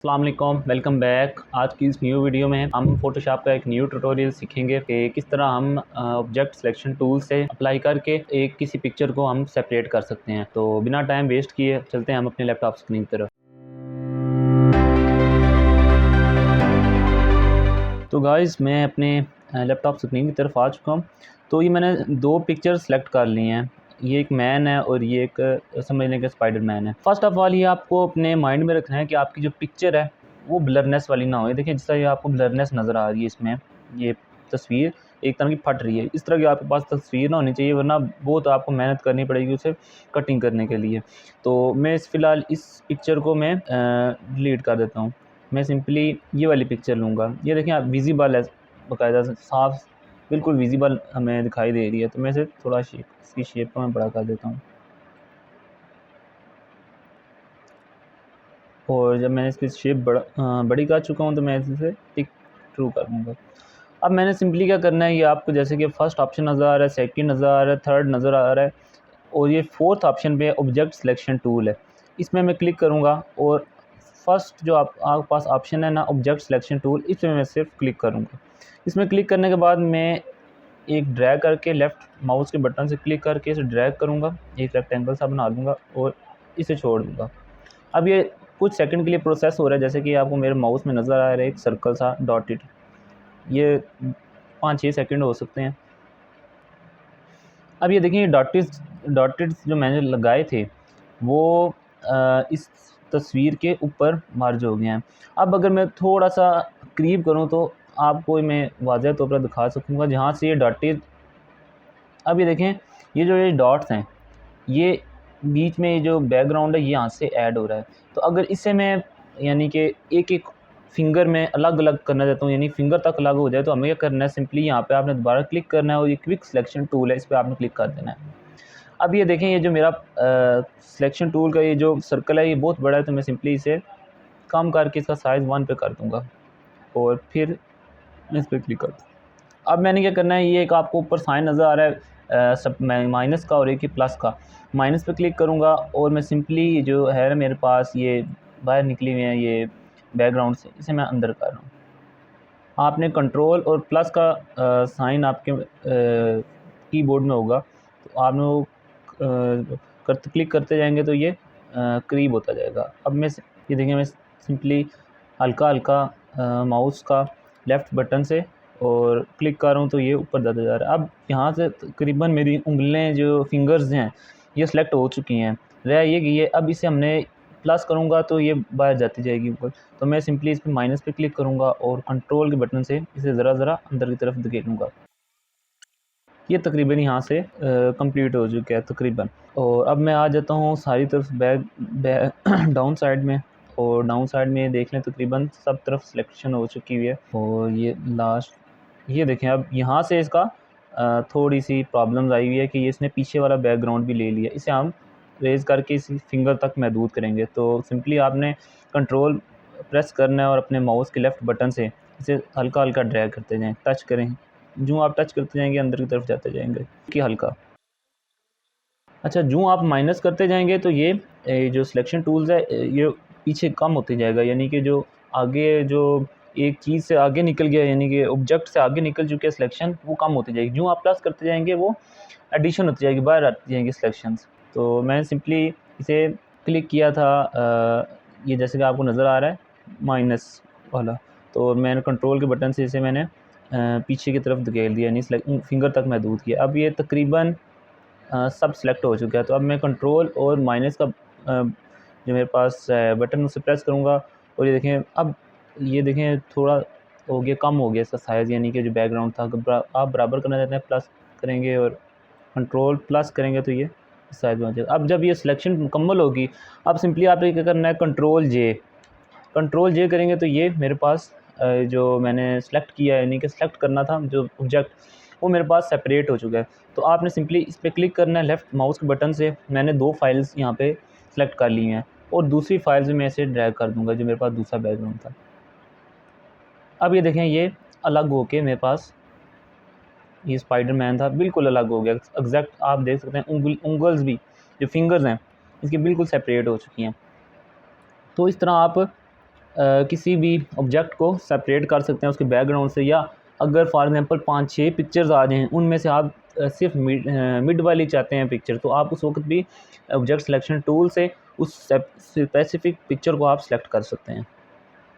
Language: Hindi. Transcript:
अस्सलाम वालेकुम, वेलकम बैक। आज की इस न्यू वीडियो में हम फोटोशॉप का एक न्यू ट्यूटोरियल सीखेंगे कि किस तरह हम ऑब्जेक्ट सिलेक्शन टूल से अप्लाई करके एक किसी पिक्चर को हम सेपरेट कर सकते हैं। तो बिना टाइम वेस्ट किए चलते हैं हम अपने लैपटॉप स्क्रीन की तरफ। तो गाइस मैं अपने लैपटॉप स्क्रीन की तरफ आ चुका हूँ। तो ये मैंने दो पिक्चर सेलेक्ट कर ली हैं। ये एक मैन है और ये एक समझ लें कि स्पाइडर मैन है। फर्स्ट ऑफ ऑल ये आपको अपने माइंड में रखना है कि आपकी जो पिक्चर है वो ब्लरनेस वाली ना हो। देखिए जिस तरह ये आपको ब्लरनेस नज़र आ रही है, इसमें ये तस्वीर एक तरह की फट रही है। इस तरह की आपके पास तस्वीर ना होनी चाहिए, वरना बहुत आपको मेहनत करनी पड़ेगी उसे कटिंग करने के लिए। तो मैं फ़िलहाल इस पिक्चर को मैं डिलीट कर देता हूँ। मैं सिंपली ये वाली पिक्चर लूँगा। ये देखें आप, विजिबल है, बाकायदा साफ बिल्कुल विजिबल हमें दिखाई दे रही है। तो मैं इसे थोड़ा इसकी शेप को मैं बड़ा कर देता हूँ, और जब मैंने इसकी शेप बड़ी कर चुका हूँ तो मैं इसे टिक थ्रू कर दूँगा। अब मैंने सिंपली क्या करना है, ये आपको जैसे कि फर्स्ट ऑप्शन नज़र आ रहा है, सेकंड नज़र आ रहा है, थर्ड नज़र आ रहा है, और ये फोर्थ ऑप्शन पे ऑब्जेक्ट सिलेक्शन टूल है। इसमें मैं क्लिक करूँगा और फर्स्ट जो आपके पास ऑप्शन है ना, ऑब्जेक्ट सिलेक्शन टूल, इसमें मैं सिर्फ क्लिक करूँगा। इसमें क्लिक करने के बाद मैं एक ड्रैग करके लेफ़्ट माउस के बटन से क्लिक करके इसे ड्रैग करूँगा, एक रेक्टेंगल सा बना दूँगा और इसे छोड़ दूँगा। अब ये कुछ सेकंड के लिए प्रोसेस हो रहा है, जैसे कि आपको मेरे माउस में नज़र आ रहा है एक सर्कल सा डॉटेड, ये 5-6 सेकंड हो सकते हैं। अब ये देखिए डॉटेड जो मैंने लगाए थे वो इस तस्वीर के ऊपर मर्ज हो गए हैं। अब अगर मैं थोड़ा सा करीब करूँ तो आपको मैं वाज़ह तौर पर दिखा सकूँगा, जहाँ से ये डॉटेड, अब ये देखें ये डॉट्स हैं, ये बीच में ये जो बैकग्राउंड है ये यहाँ से ऐड हो रहा है। तो अगर इसे मैं यानी कि एक-एक फिंगर में अलग-अलग करना चाहता हूँ, यानी फिंगर तक अलग हो जाए, तो हमें क्या करना है, सिंपली यहाँ पे आपने दोबारा क्लिक करना है और ये क्विक सिलेक्शन टूल है, इस पे आपने क्लिक कर देना है। अब ये देखें, ये जो मेरा सिलेक्शन टूल का ये जो सर्कल है ये बहुत बड़ा है, तो मैं सिंपली इसे कम करके इसका साइज़ 1 पे कर दूँगा और फिर इस पर क्लिक कर दूँ। अब मैंने क्या करना है, ये एक आपको ऊपर साइन नज़र आ रहा है सब माइनस का और एक ही प्लस का, माइनस पे क्लिक करूँगा और मैं सिंपली जो है मेरे पास ये बाहर निकली हुई है ये बैकग्राउंड से, इसे मैं अंदर कर रहा हूँ। आपने कंट्रोल और प्लस का साइन आपके कीबोर्ड में होगा, तो आपने वो क्लिक करते जाएंगे तो ये करीब होता जाएगा। अब मैं ये देखिए, मैं सिंपली हल्का हल्का माउस का लेफ़्ट बटन से और क्लिक कर रहा हूँ तो ये ऊपर जाता जा रहा है। अब यहाँ से तकरीबन मेरी उंगलियाँ जो फिंगर्स हैं ये सेलेक्ट हो चुकी हैं, रह ये गई है। अब इसे हमने प्लस करूँगा तो ये बाहर जाती जाएगी ऊपर, तो मैं सिंपली इस पर माइनस पे क्लिक करूँगा और कंट्रोल के बटन से इसे ज़रा ज़रा अंदर की तरफ धकेलूँगा। ये तकरीबन यहाँ से कंप्लीट हो चुका है तकरीबन। और अब मैं आ जाता हूँ सारी तरफ डाउन साइड में, और डाउन साइड में देख लें तकरीबन सब तरफ सिलेक्शन हो चुकी हुई है। और ये लास्ट ये देखें, अब यहाँ से इसका थोड़ी सी प्रॉब्लम्स आई हुई है कि ये इसने पीछे वाला बैकग्राउंड भी ले लिया। इसे हम रेज़ करके इसी फिंगर तक महदूद करेंगे। तो सिंपली आपने कंट्रोल प्रेस करना है और अपने माउस के लेफ़्ट बटन से इसे हल्का हल्का ड्रैग करते जाएँ, टच करें। जो आप टच करते जाएंगे अंदर की तरफ जाते जाएंगे कि हल्का। अच्छा, जो आप माइनस करते जाएंगे तो ये जो सिलेक्शन टूल्स है ये पीछे कम होते जाएगा, यानी कि जो आगे जो एक चीज़ से आगे निकल गया, यानी कि ऑब्जेक्ट से आगे निकल चुके हैं सिलेक्शन, वो कम होती जाएगी। जो आप प्लस करते जाएंगे वो एडिशन होती जाएगी, बाहर आती जाएंगी सिलेक्शंस। तो मैं सिंपली इसे क्लिक किया था, ये जैसे कि आपको नज़र आ रहा है माइनस वाला, तो मैंने कंट्रोल के बटन से इसे मैंने पीछे की तरफ धकेल दिया, यानी फिंगर तक महदूद किया। अब ये तकरीबन सब सिलेक्ट हो चुका है। तो अब मैं कंट्रोल और माइनस का जो मेरे पास बटन उसे प्रेस करूँगा और ये देखें, अब ये देखें थोड़ा हो गया, कम हो गया इसका साइज़, यानी कि जो बैकग्राउंड था। आप बराबर करना चाहते हैं प्लस करेंगे और कंट्रोल प्लस करेंगे तो ये साइज़ में आ जाएगा। अब जब ये सिलेक्शन मुकम्मल होगी, अब सिंपली आपने क्या करना है, कंट्रोल जे करेंगे तो ये मेरे पास जो मैंने सेलेक्ट किया है, यानी कि सेलेक्ट करना था जो ऑब्जेक्ट, वो मेरे पास सेपरेट हो चुका है। तो आपने सिंपली इस पर क्लिक करना है लेफ़्ट माउस के बटन से। मैंने 2 फाइल्स यहाँ पे सेलेक्ट कर ली हैं और दूसरी फाइल से मैं इसे ड्रैग कर दूँगा जो मेरे पास दूसरा बैकग्राउंड था। अब ये देखें, ये अलग होके मेरे पास ये स्पाइडर मैन था बिल्कुल अलग हो गया एग्जैक्ट। आप देख सकते हैं उंगल्स भी, जो फिंगर्स हैं इसकी बिल्कुल सेपरेट हो चुकी हैं। तो इस तरह आप किसी भी ऑब्जेक्ट को सेपरेट कर सकते हैं उसके बैकग्राउंड से, या अगर फॉर एग्जांपल 5-6 पिक्चर्स आ जाएँ उनमें से आप सिर्फ मिड वाली चाहते हैं पिक्चर, तो आप उस वक्त भी ऑब्जेक्ट सिलेक्शन टूल से उस स्पेसिफिक पिक्चर को आप सेलेक्ट कर सकते हैं।